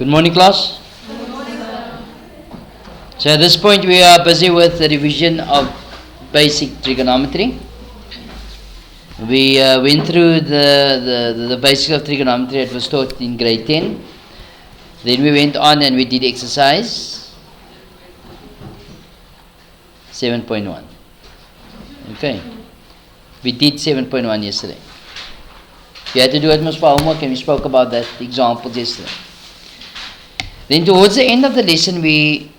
Good morning, class. Good morning, sir. So at this point we are busy with the revision of basic trigonometry. We went through the basics of trigonometry that was taught in grade 10. Then we went on and we did exercise 7.1. Okay. We did 7.1 yesterday. You had to do it most for homework, and we spoke about that example yesterday. Then towards the end of the lesson we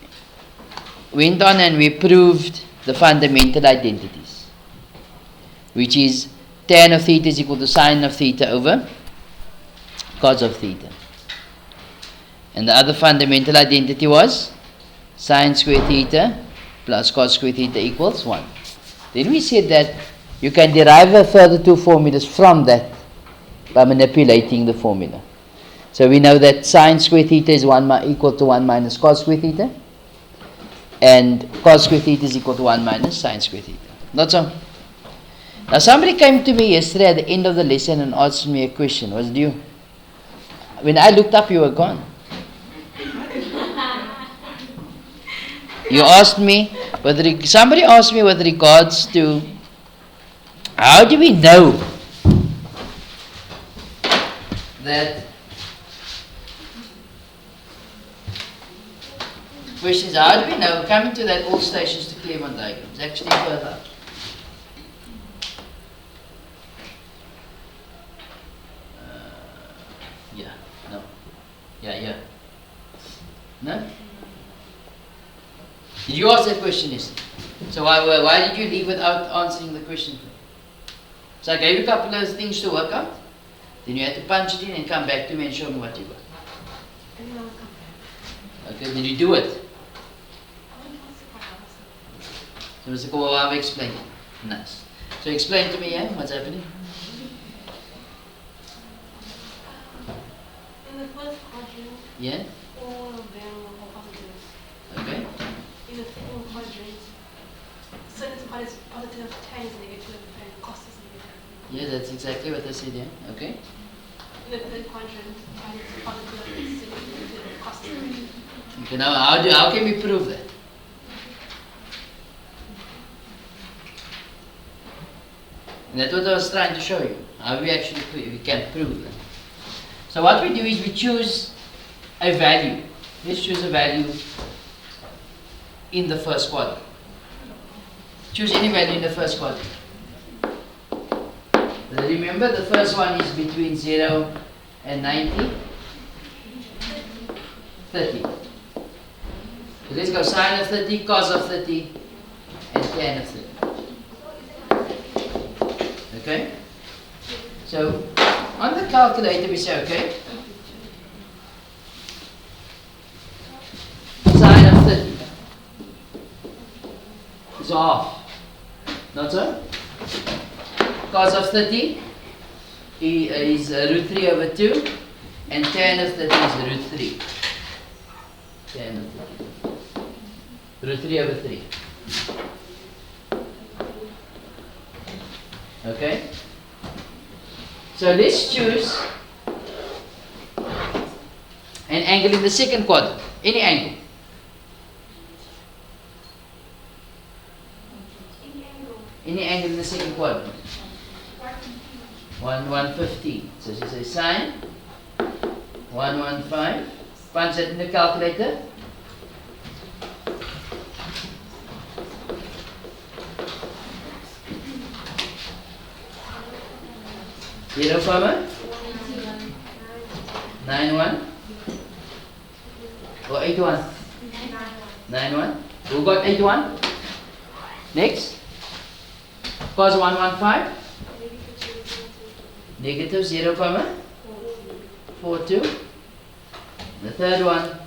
went on and we proved the fundamental identities, which is tan of theta is equal to sine of theta over cos of theta. And the other fundamental identity was sine square theta plus cos square theta equals 1. Then we said that you can derive a further two formulas from that by manipulating the formula. So we know that sine square theta is equal to 1 minus cos square theta, and cos square theta is equal to 1 minus sine square theta. Not so? Now somebody came to me yesterday at the end of the lesson and asked me a question. Was it you? When I looked up, you were gone. You asked me somebody asked me with regards to how do we know that question is, how do we know, coming to that all stations to Claremont diagram, it's actually further up. No? Did you ask that question yesterday? So why did you leave without answering the question? So I gave you a couple of things to work out. Then you had to punch it in and come back to me and show me what you got. Okay, did you do it? So Mr. Kawawa, explain. Nice. So explain to me, what's happening? In the first quadrant, Yeah? all of them are positives. Okay. In the second quadrant, sin is positive, tan is negative, and cos is negative. Yeah, that's exactly what I said, yeah. Okay. In the third quadrant, tan is positive, sin is negative, and cos is negative. Okay, now how can we prove that? And that's what I was trying to show you. How we can prove that. So what we do is we choose a value. Let's choose a value in the first quadrant. Choose any value in the first quadrant. Remember, the first one is between 0 and 90. 30. So let's go sine of 30, cos of 30, and tan of 30. Okay? So on the calculator we say, okay, sine of 30 is half. Not so? Cos of 30 is root 3 over 2, and tan of 30 is root 3. Tan of 30. Root 3 over 3. Okay? So let's choose an angle in the second quadrant. Any angle. Any angle in the second quadrant. 115. So she says sine 115. Punch that in the calculator. Zero comma 91 or 81. 91. Who got 81? Next. Cos 115. Negative 0 comma 42. The third one.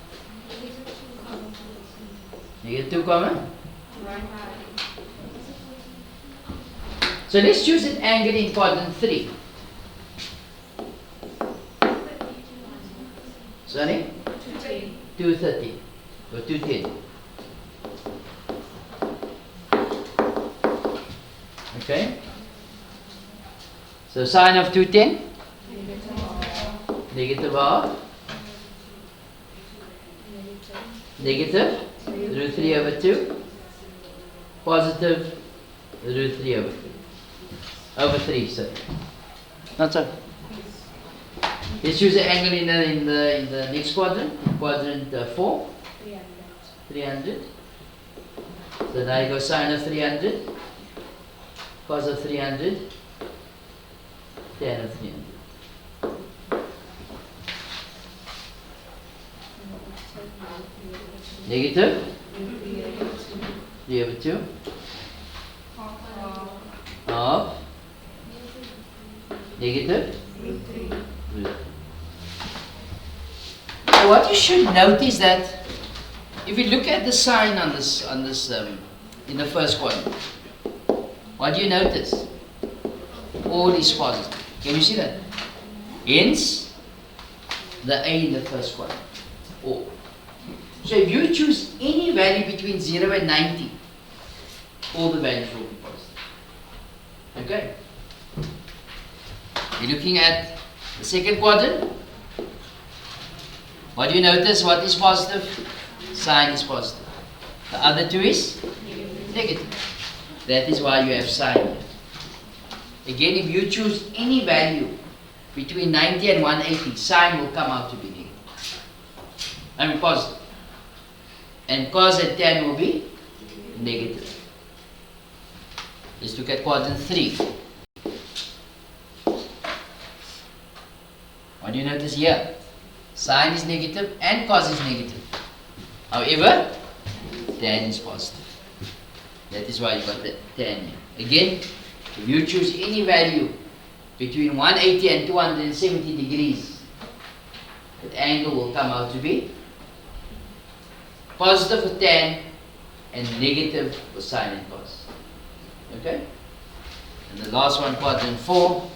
Negative 2 comma. So let's choose an angle in quadrant 3. Sorry? 230 or 210. Okay? So sine of 210? Negative half. negative root 3 over 2, positive root 3 over 3. Over 3, sorry. Not so. Let's choose the angle in the next quadrant, quadrant 4. 300. So now you go sine of 300, cos of 300, tan of 300. Negative 3 over 2 of negative root 3. Now what you should note is that if you look at the sign on this in the first quadrant, what do you notice? All is positive. Can you see that? Hence the A in the first quadrant. All. So if you choose any value between 0 and 90, all the values will be positive. Okay? You're looking at the second quadrant. What do you notice? What is positive? Sign is positive. The other two is negative. That is why you have sign here. Again, if you choose any value between 90 and 180, sign will come out to be negative. I mean positive. And cos and tan will be negative. Let's look at quadrant 3. What do you notice here? Sine is negative and cos is negative. However, tan is positive. That is why you got the tan here. Again, if you choose any value between 180 and 270 degrees, that angle will come out to be positive for tan and negative for sine and cos. Okay? And the last one, quadrant 4.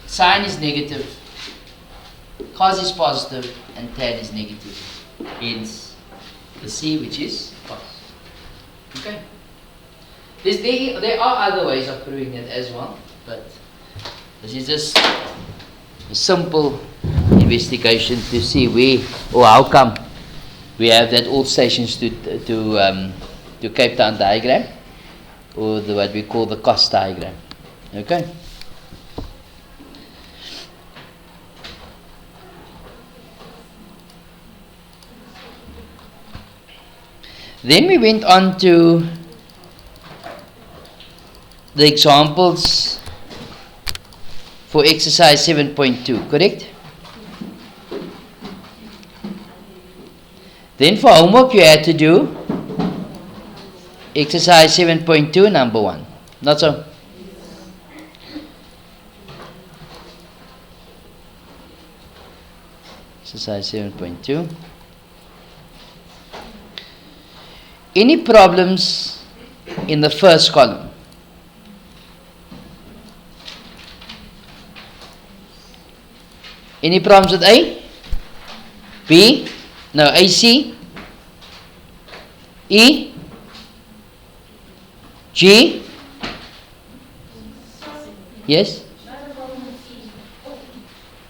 Sine is negative, cos is positive, and tan is negative. Hence the C, which is cos. Okay? There are other ways of proving that as well, but this is just a simple investigation to see where or how come we have that all stations to Cape Town diagram, or what we call the cost diagram. Okay? Then we went on to the examples for exercise 7.2, correct? Then for homework you had to do exercise 7.2 number 1. Not so? Exercise 7.2. Any problems in the first column? Any problems with A? B? No, AC? E? G? Yes?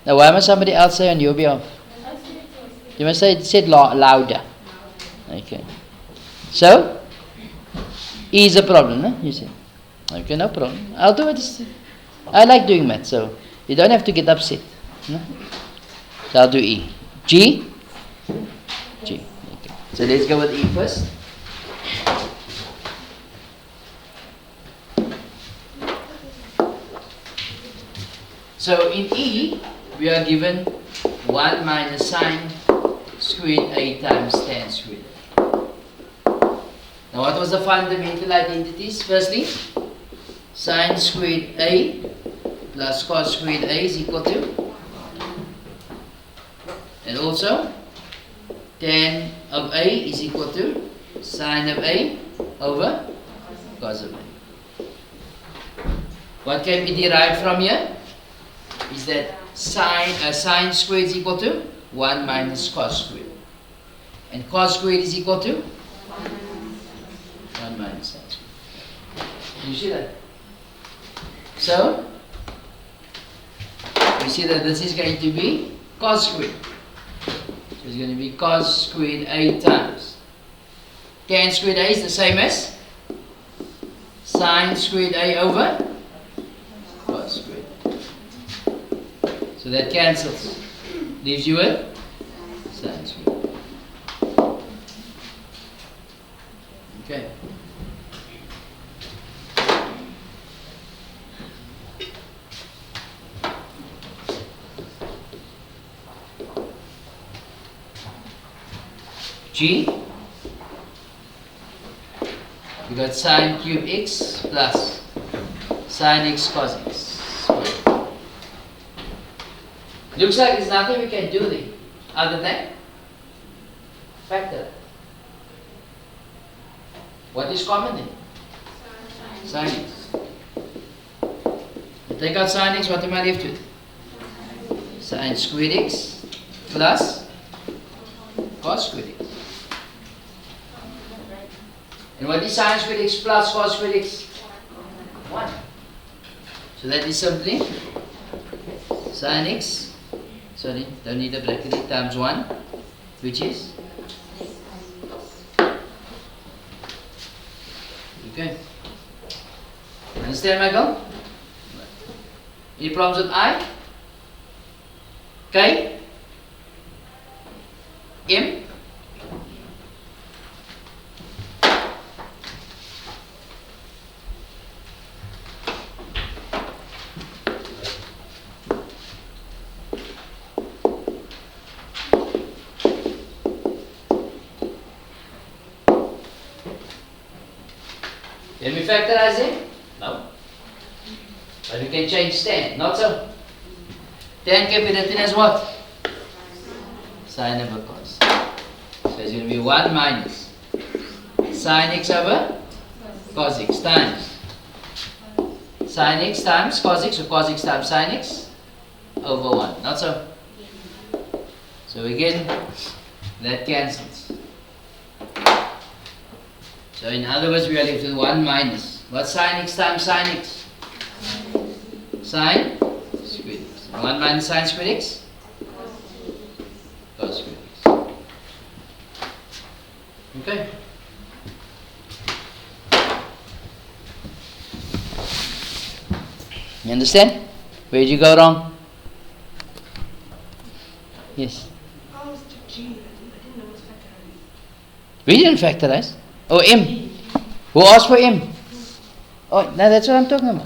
Now why must somebody else say on your behalf? You must say it louder. Okay. So, E is a problem, no? You say. Okay, no problem. I'll do it. I like doing math, so you don't have to get upset. No? So I'll do E. G? G. Okay. So let's go with E first. So in E, we are given 1 minus sine squared A times tan squared A. Now what was the fundamental identities? Firstly, sine squared A plus cos squared A is equal to, and also tan of A is equal to sine of A over cos of A. What can be derived from here is that sine squared is equal to 1 minus cos squared, and cos squared is equal to 1 minus sine squared. You see that? So we see that this is going to be cos squared. So it's going to be cos squared A times tan squared A is the same as sin squared A over cos squared. So that cancels. Leaves you with sin squared. Okay. G, we got sine cube x plus sine x cos x squared. Looks like there's nothing we can do there other than factor. What is common there? Sine x. Take out sine x, what am I left with? Sine squared x plus cos squared x. And what is sine squared x plus cos squared x? 1. So that is simply sine x, sorry, don't need a bracket, times 1, which is, okay. Understand, Michael? Any problems with I? K? M? Can we factorize it? No. But we can change tan, not so. Tan can be written as what? Sine over cos. So it's going to be 1 minus sine x over cos x times sine x times cos x, or cos x times sine x over 1, not so. So again, that cancels. So in other words, we are left with 1 minus. What's sine x times sine x? Sine squared x. 1 minus sine squared x? Cos squared x. Okay. You understand? Where did you go wrong? Yes. I was to G. I didn't know what factorizing. We didn't factorize. Oh, M. Who asked for M? Oh, no, that's what I'm talking about.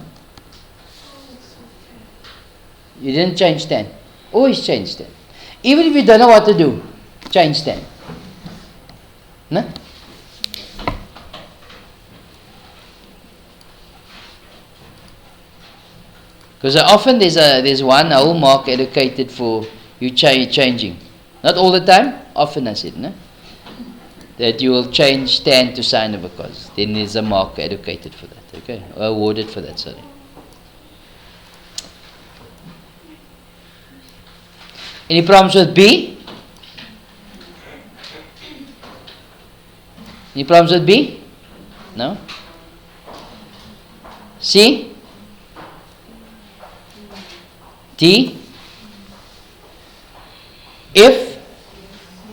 You didn't change tan. Always change tan. Even if you don't know what to do, change tan. No? Because often there's one whole mark allocated for you changing. Not all the time, often I said, no? That you will change tan to sine over cos. Then there's a mark allocated for that, okay? Or awarded for that, sorry. Any problems with B? Any problems with B? No? C? D? F?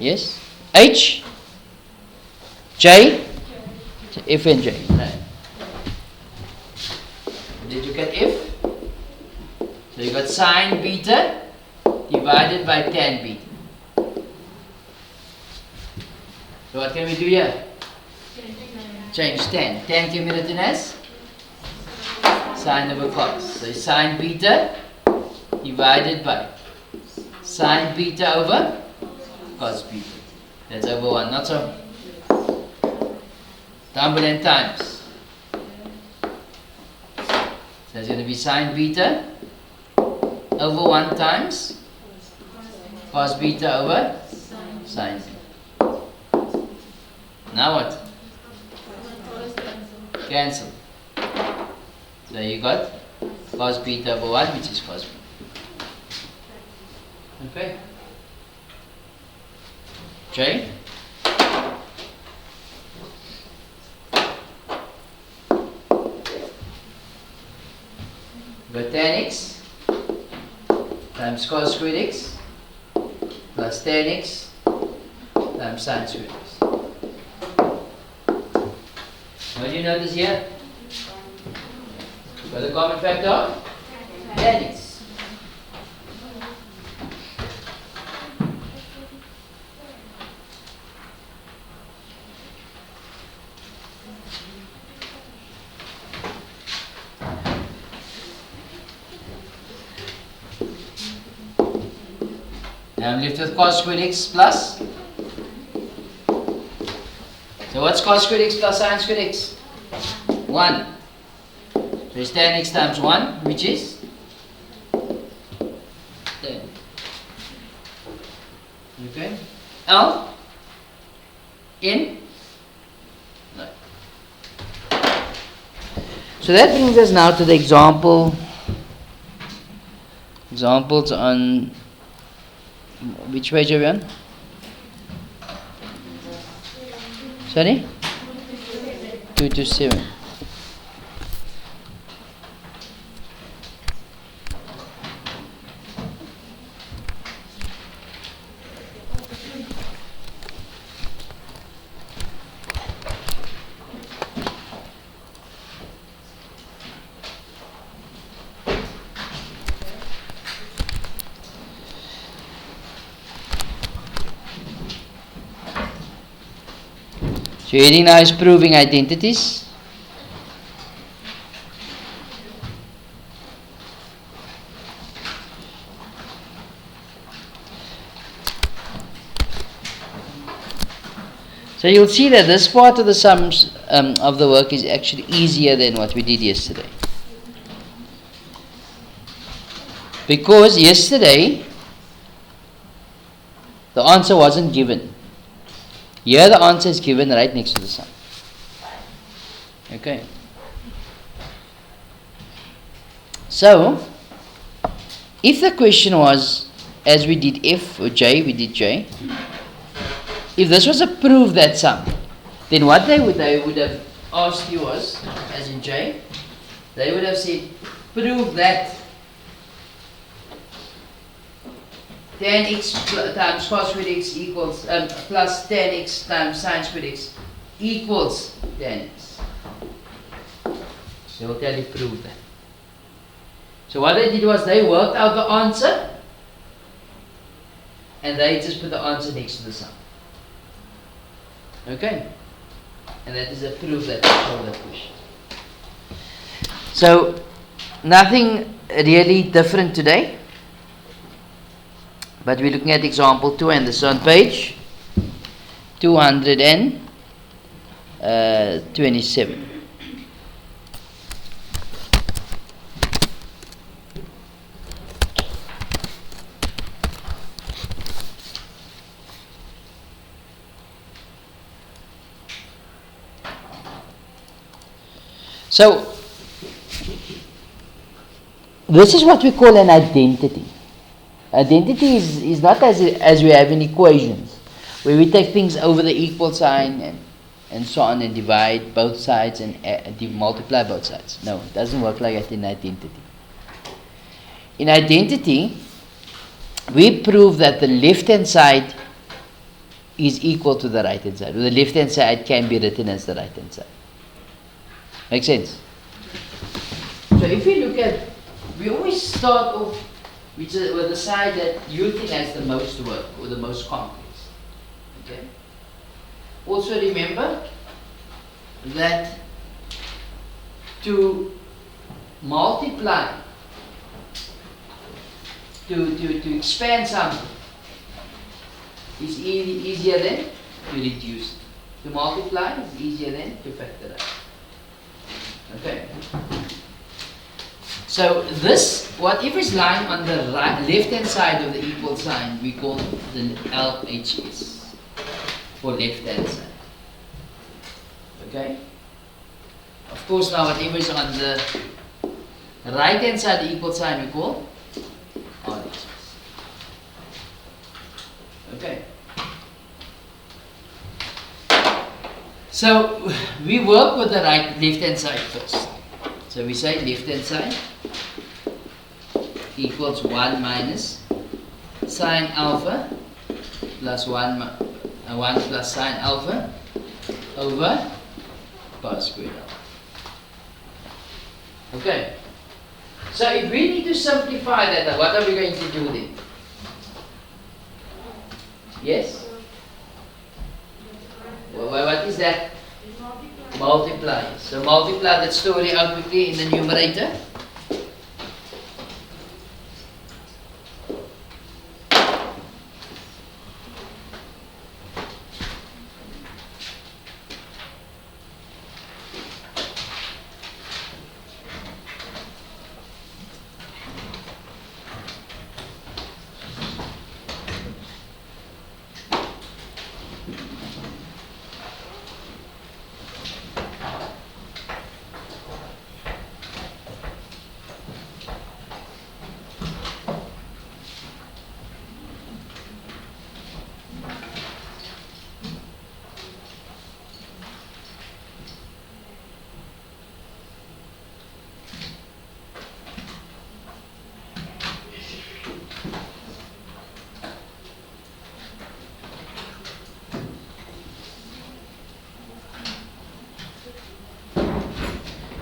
Yes? H? J? F and J. Right. Did you get F? So you got sine beta divided by tan beta. So what can we do here? Change tan. Tan can be written as sine over cos. So sine beta divided by sine beta over cos beta. That's over 1, not so. Double and times. So it's going to be sine beta over 1 times cos beta over sine beta. Now what? Cancel. So you got cos beta over 1, which is cos beta. Okay. J. Got tan x times cos squared x plus tan x times sine squared x. What do you notice here? Got the common factor of tan x. Now I'm left with cos squared x plus. So what's cos squared x plus sine squared x? 1. So it's tan x times 1, which is 10. Okay. L in. No. So that brings us now to the examples on which page are we on? Sorry? 2 to 7. So heading now is proving identities. So you'll see that this part of the sums of the work is actually easier than what we did yesterday. Because yesterday the answer wasn't given. Here the answer is given right next to the sum. Okay. So, if the question was, as we did F or J, we did J. If this was a prove that sum, then what they would have asked you was, as in J, they would have said, prove that tan x times cos squared x equals plus tan x times sine squared x equals tan x. So they'll tell you prove that. So what they did was they worked out the answer and they just put the answer next to the sum. Okay? And that is a proof that they solved that question. So nothing really different today. But we're looking at example 2 and this is on page 227. So this is what we call an identity. Identity is not as we have in equations, where we take things over the equal sign and so on and divide both sides and multiply both sides. No, it doesn't work like that in identity. In identity, we prove that the left-hand side is equal to the right-hand side, or the left-hand side can be written as the right-hand side. Make sense? So if we look at, we always start off with the side that you think has the most work or the most complex. Okay. Also remember that to multiply, to expand something is easier than to reduce. To multiply is easier than to factorize. Okay. So this, whatever is lying on the left-hand side of the equal sign, we call the LHS, for left-hand side. Okay? Of course, now whatever is on the right-hand side of the equal sign, we call RHS. Okay? So we work with the left-hand side first. So we say left-hand side equals 1 minus sine alpha plus 1 and 1 plus sine alpha over cos squared alpha. Okay. So if we need to simplify that, what are we going to do then? Yes? Well, what is that? Multiply. So multiply that story out quickly in the numerator.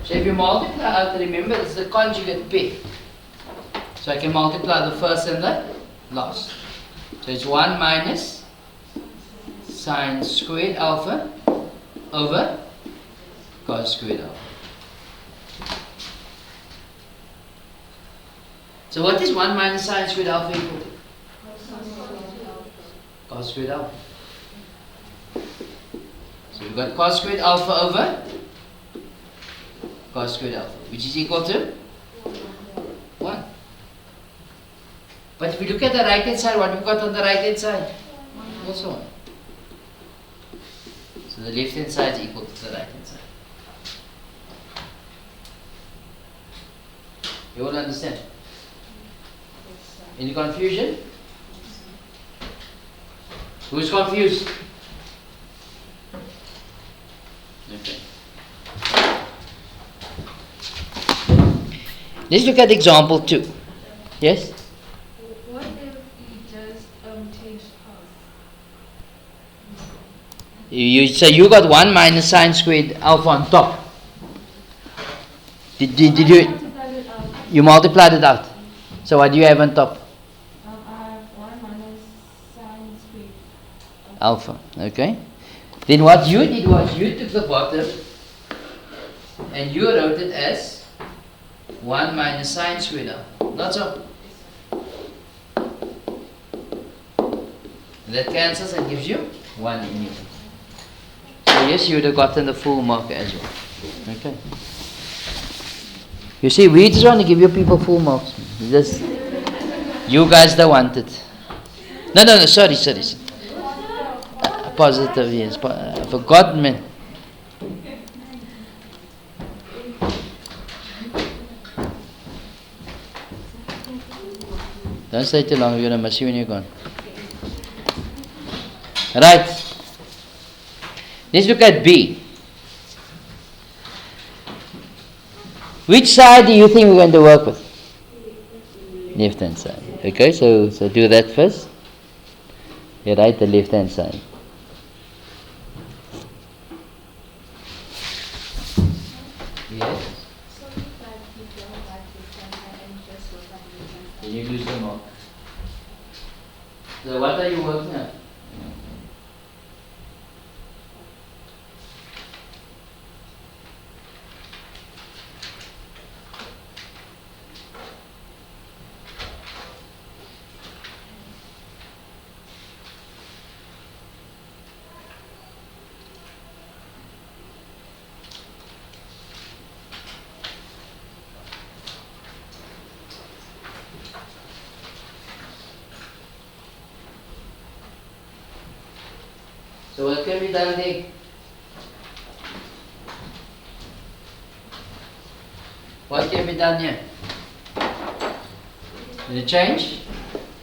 So if you multiply out, remember it's the conjugate pair. So I can multiply the first and the last. So it's 1 minus sine squared alpha over cos squared alpha. So what is 1 minus sine squared alpha equal to? Cos squared alpha. So we've got cos squared alpha over cos squared alpha, which is equal to 1. But if we look at the right hand side, what we've got on the right hand side? Also 1. So the left hand side is equal to the right hand side. You all understand? Any confusion? Who's confused? Okay. Let's look at example 2. Yes? What if you just change paths? So you got 1 minus sine squared alpha on top. Did you? You multiplied it out. So what do you have on top? I have 1 minus sine squared Alpha. Okay. Then what you did was you took the bottom and you wrote it as 1 minus sine squared alpha. Not so. That cancels and gives you 1 in here. So yes, you would have gotten the full mark as well. Okay. You see, we just want to give you people full marks. Just you guys that want it. No, sorry. Positive, yes. I forgot, man. Don't stay too long, we're going to miss you when you're gone. Right. Let's look at B. Which side do you think we're going to work with? Left hand side. Okay, so do that first. You write the left hand side. Yes. Then you lose the mark. So what are you working on? So what can be done there? What can be done here? Will it change?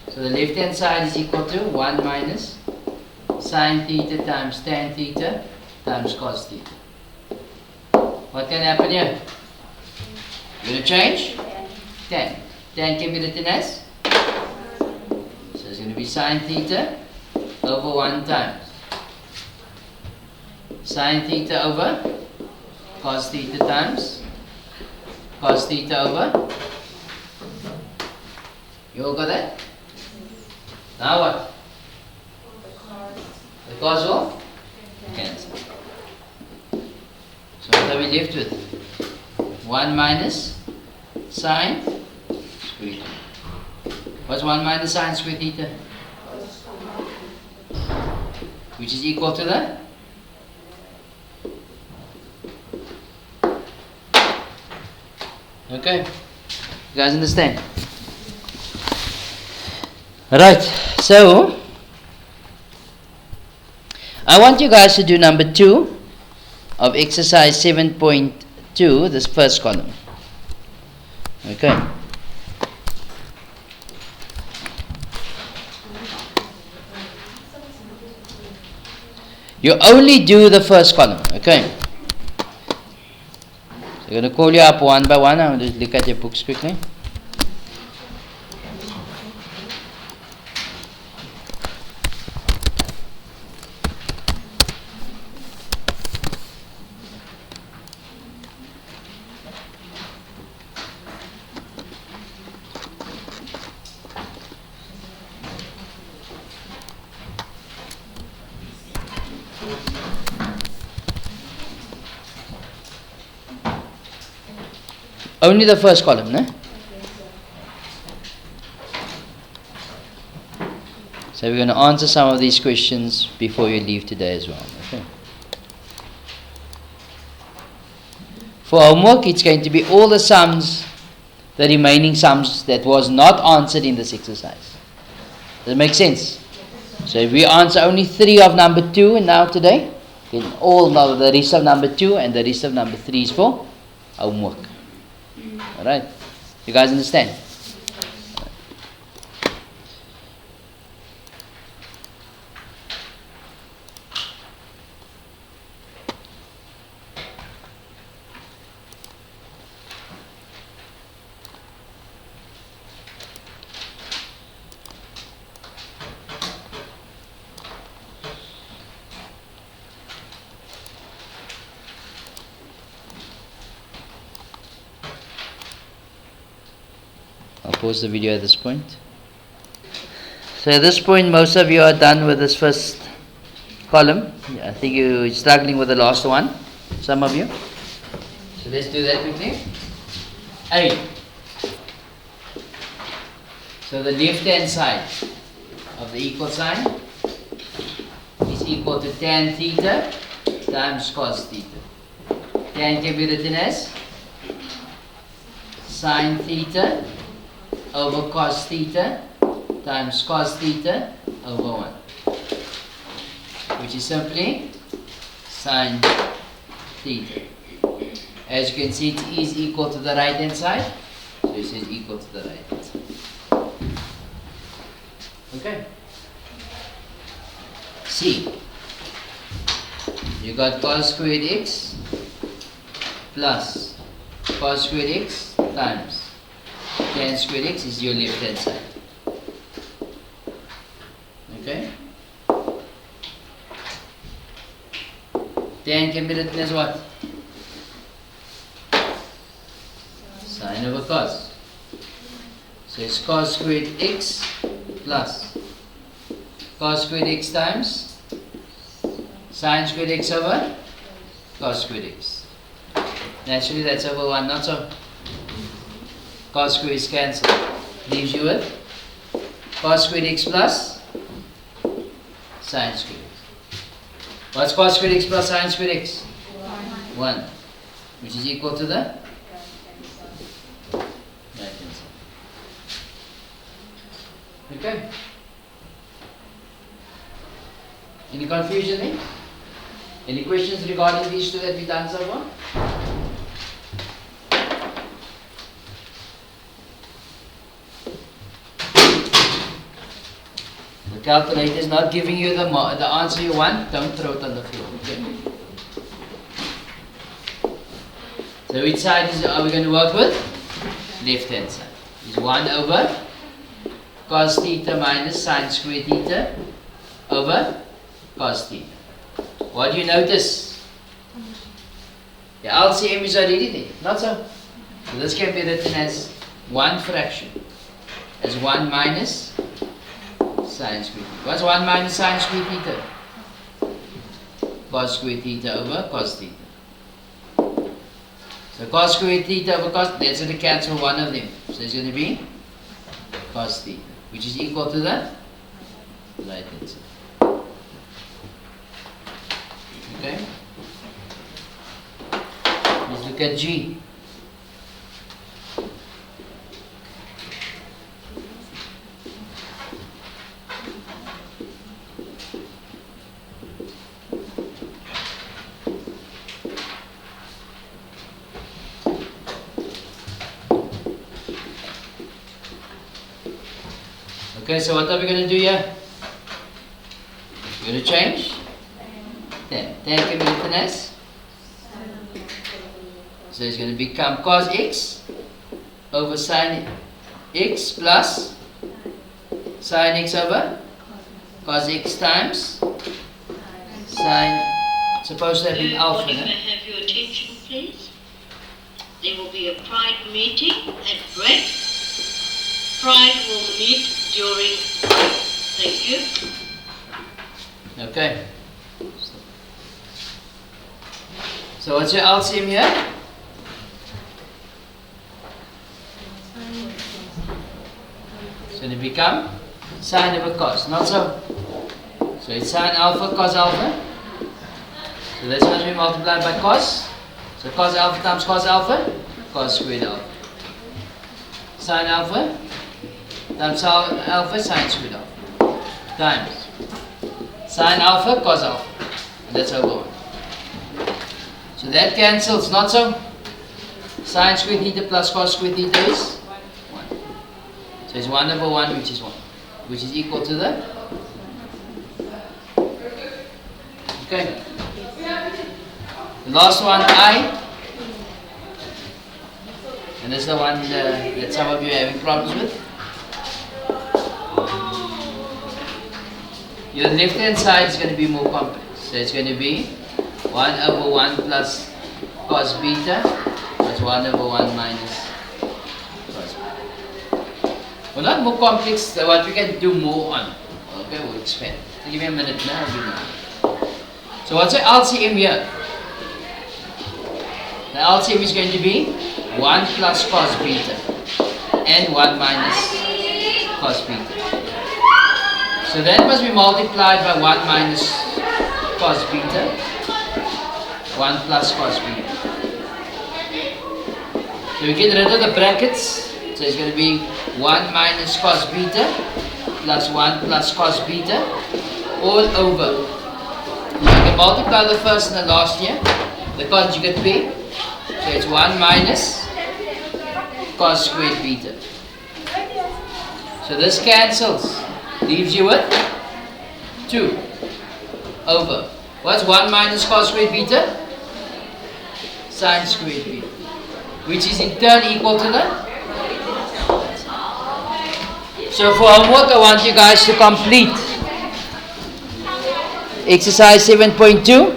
So the left hand side is equal to 1 minus sine theta times tan theta times cos theta. What can happen here? Will it change? Tan. Tan can be written as? So it's going to be sine theta over 1 times Sine theta over cos theta times cos theta over. You all got that? Now what? The cos will cancel. So what are we left with? 1 minus sine square theta. What's 1 minus sine square theta? Which is equal to the? Okay. You guys understand? Right. So, I want you guys to do number 2 of exercise 7.2, this first column. Okay. You only do the first column, okay? So I'm going to call you up one by one. I'm going to look at your books quickly. Only the first column, no? So we're going to answer some of these questions before you leave today as well. Okay. For homework, it's going to be all the sums, the remaining sums that was not answered in this exercise. Does it make sense? So if we answer only 3 of number 2 now today, then all the rest of number 2 and the rest of number 3 is for homework. Alright? You guys understand? I'll pause the video at this point. So at this point, most of you are done with this first column. I think you're struggling with the last one, some of you. So let's do that quickly. A. So the left-hand side of the equal sign is equal to tan theta times cos theta. Tan can be written as sine theta over cos theta times cos theta over 1, which is simply sine theta. As you can see, it is equal to the right hand side, so it is equal to the right hand side. Okay. C. You got cos squared x plus cos squared x times tan squared x is your left hand side. Okay? Tan can be written as what? Sine over cos. So it's cos squared x plus cos squared x times sine squared x over cos squared x. Naturally that's over 1, not so. Cos squared is cancelled. Leaves you with cos squared x plus sine squared x. What's cos squared x plus sine squared x? 1. Which is equal to the right hand side. Okay? Any confusion there? Any questions regarding these two that we've done so far? The calculator is not giving you the answer you want, don't throw it on the floor. Okay? So which side are we going to work with? Left hand side. Is 1 over cos theta minus sine square theta over cos theta. What do you notice? Your LCM is already there. Not so. So this can be written as one fraction. As 1 minus sine square theta. What's 1 minus sine square theta? Cos square theta over cos theta. So cos square theta over cos, that's going to cancel one of them. So it's going to be cos theta, which is equal to the right hand side. Okay? Let's look at G. Okay, so what are we going to do here? We're going to change tan. Tan can be written as? So it's going to become cos x over sine x plus sine x over cos x times sine. Supposed to have been alpha. Can I have your attention, please? There will be a pride meeting at break. Pride will meet during break. Thank you. Okay. So what's your LCM here? It's going to become sine over cos, not so. So it's sine alpha, cos alpha. So that's going to be multiplied by cos. So cos alpha times cos alpha, cos squared alpha. Sine alpha times alpha, sine squared alpha. Times sine alpha, cos alpha. And that's over 1. So that cancels, not so. Sine squared theta plus cos squared theta is 1. So it's 1 over 1, which is 1. Which is equal to the... Okay. The last one, I. And this is the one that some of you are having problems with. Your left hand side is going to be more complex. So it's going to be 1 over 1 plus cos beta plus 1 over 1 minus cos beta. Well, not more complex than what we can do more on. Okay, we'll expand. So give me a minute now. I'll do more. So what's the LCM here? The LCM is going to be 1 plus cos beta and 1 minus cos beta. So that must be multiplied by 1 minus cos beta, 1 plus cos beta. So we get rid of the brackets. So it's going to be 1 minus cos beta plus 1 plus cos beta all over. You can multiply the first and the last here, the conjugate pair. So it's 1 minus cos squared beta. So this cancels. Leaves you with 2 over. What's 1 minus cos squared beta? Sine squared beta. Which is in turn equal to the... So for homework, I want you guys to complete exercise 7.2.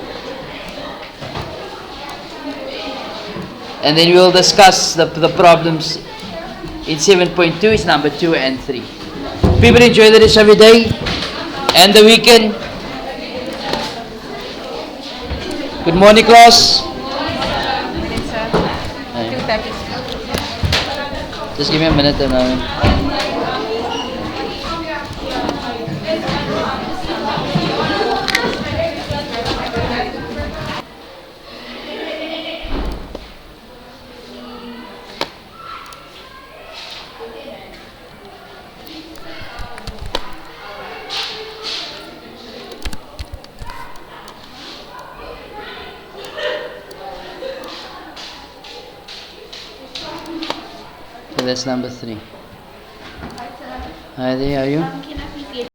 And then we'll discuss the problems in 7.2. It's number 2 and 3. People enjoy the rest of your day and the weekend. Good morning, class. Just give me a minute and that's number 3. Hi there, how are you?